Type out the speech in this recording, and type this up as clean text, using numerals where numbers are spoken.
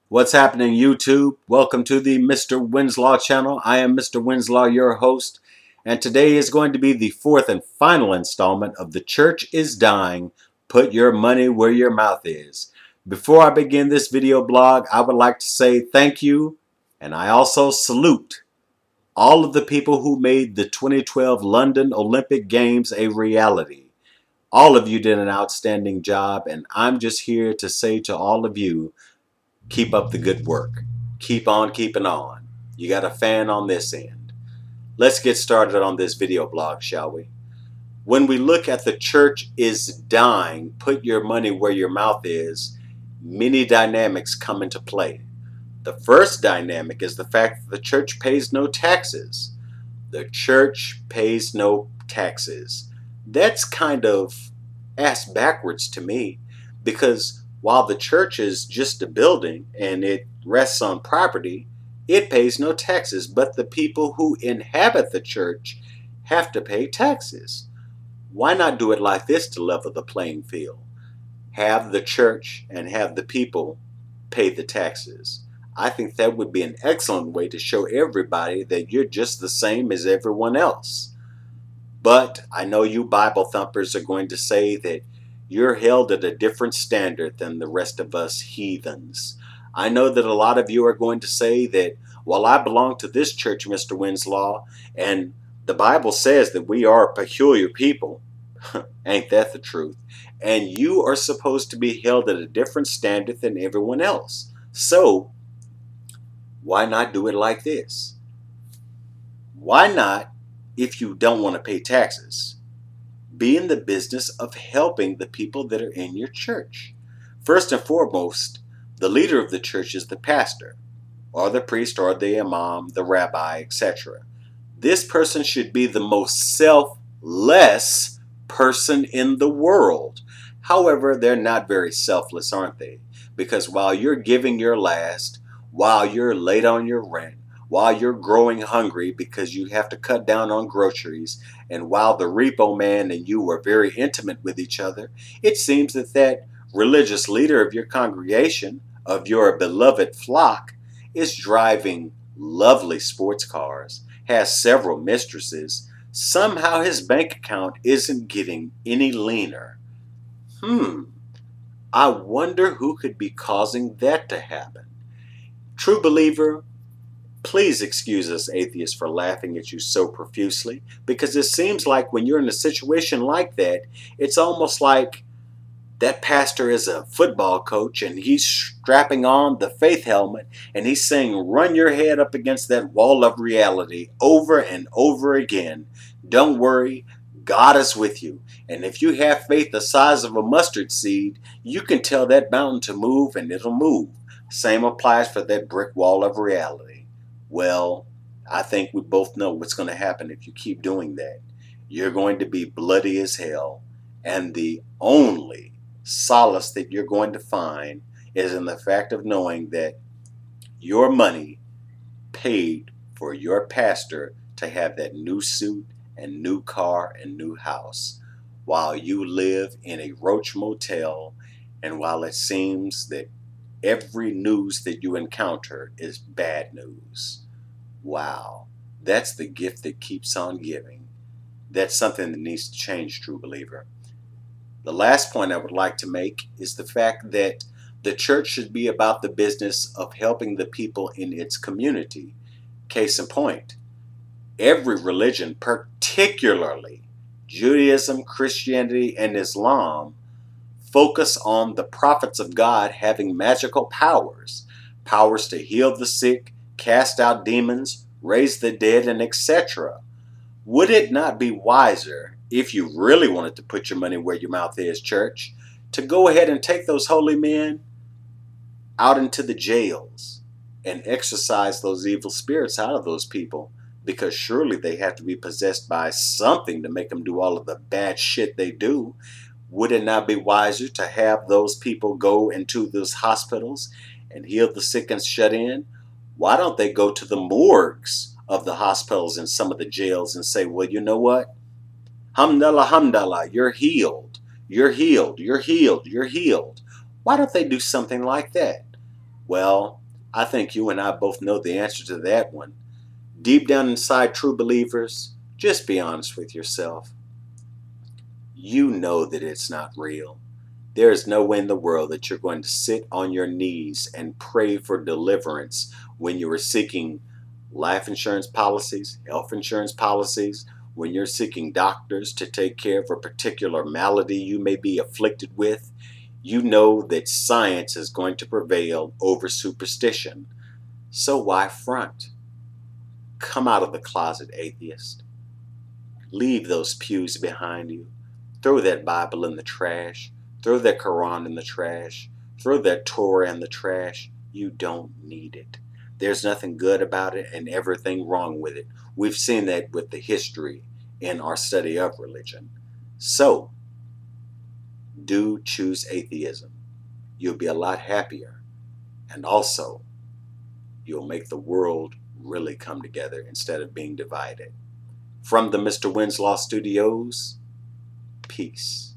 What's happening, YouTube? Welcome to the Mr. Winslaw channel. I am Mr. Winslaw, your host, and today is going to be the fourth and final installment of The Church is Dying. Put your money where your mouth is. Before I begin this video blog, I would like to say thank you, and I also salute all of the people who made the 2012 London Olympic Games a reality. All of you did an outstanding job, and I'm just here to say to all of you, keep up the good work. Keep on keeping on. You got a fan on this end. Let's get started on this video blog, shall we? When we look at the church is dying, put your money where your mouth is, many dynamics come into play. The first dynamic is the fact that the church pays no taxes. The church pays no taxes. That's kind of ass backwards to me, because while the church is just a building and it rests on property, it pays no taxes, but the people who inhabit the church have to pay taxes. Why not do it like this to level the playing field? Have the church and have the people pay the taxes. I think that would be an excellent way to show everybody that you're just the same as everyone else. But I know you Bible thumpers are going to say that you're held at a different standard than the rest of us heathens. I know that a lot of you are going to say that, well, I belong to this church, Mr. Winslaw, and the Bible says that we are a peculiar people. Ain't that the truth? And you are supposed to be held at a different standard than everyone else. So, why not do it like this? Why not, if you don't want to pay taxes, be in the business of helping the people that are in your church? First and foremost, the leader of the church is the pastor, or the priest, or the imam, the rabbi, etc. This person should be the most selfless person in the world. However, they're not very selfless, aren't they? Because while you're giving your last, while you're late on your rent, while you're growing hungry because you have to cut down on groceries, and while the repo man and you are very intimate with each other, it seems that that religious leader of your congregation, of your beloved flock, is driving lovely sports cars, has several mistresses. Somehow his bank account isn't getting any leaner. I wonder who could be causing that to happen. True believer, please excuse us atheists for laughing at you so profusely, because it seems like when you're in a situation like that, it's almost like that pastor is a football coach and he's strapping on the faith helmet and he's saying, run your head up against that wall of reality over and over again. Don't worry, God is with you. And if you have faith the size of a mustard seed, you can tell that mountain to move and it'll move. Same applies for that brick wall of reality. Well, I think we both know what's going to happen if you keep doing that. You're going to be bloody as hell, and the only solace that you're going to find is in the fact of knowing that your money paid for your pastor to have that new suit and new car and new house, while you live in a roach motel, and while it seems that every news that you encounter is bad news. Wow, that's the gift that keeps on giving. That's something that needs to change, true believer. The last point I would like to make is the fact that the church should be about the business of helping the people in its community. Case in point, every religion, particularly Judaism, Christianity, and Islam, focus on the prophets of God having magical powers, powers to heal the sick, cast out demons, raise the dead, and etc. Would it not be wiser, if you really wanted to put your money where your mouth is, church, to go ahead and take those holy men out into the jails and exorcise those evil spirits out of those people? Because surely they have to be possessed by something to make them do all of the bad shit they do. Would it not be wiser to have those people go into those hospitals and heal the sick and shut in? Why don't they go to the morgues of the hospitals and some of the jails and say, well, you know what? Hamdallah, hamdallah, you're healed. You're healed. You're healed. You're healed. Why don't they do something like that? Well, I think you and I both know the answer to that one. Deep down inside, true believers, just be honest with yourself. You know that it's not real. There is no way in the world that you're going to sit on your knees and pray for deliverance when you are seeking life insurance policies, health insurance policies, when you're seeking doctors to take care of a particular malady you may be afflicted with. You know that science is going to prevail over superstition. So why front? Come out of the closet, atheist. Leave those pews behind you. Throw that Bible in the trash. Throw that Quran in the trash. Throw that Torah in the trash. You don't need it. There's nothing good about it and everything wrong with it. We've seen that with the history in our study of religion. So, do choose atheism. You'll be a lot happier. And also, you'll make the world really come together instead of being divided. From the Mr. Winslaw Studios, peace.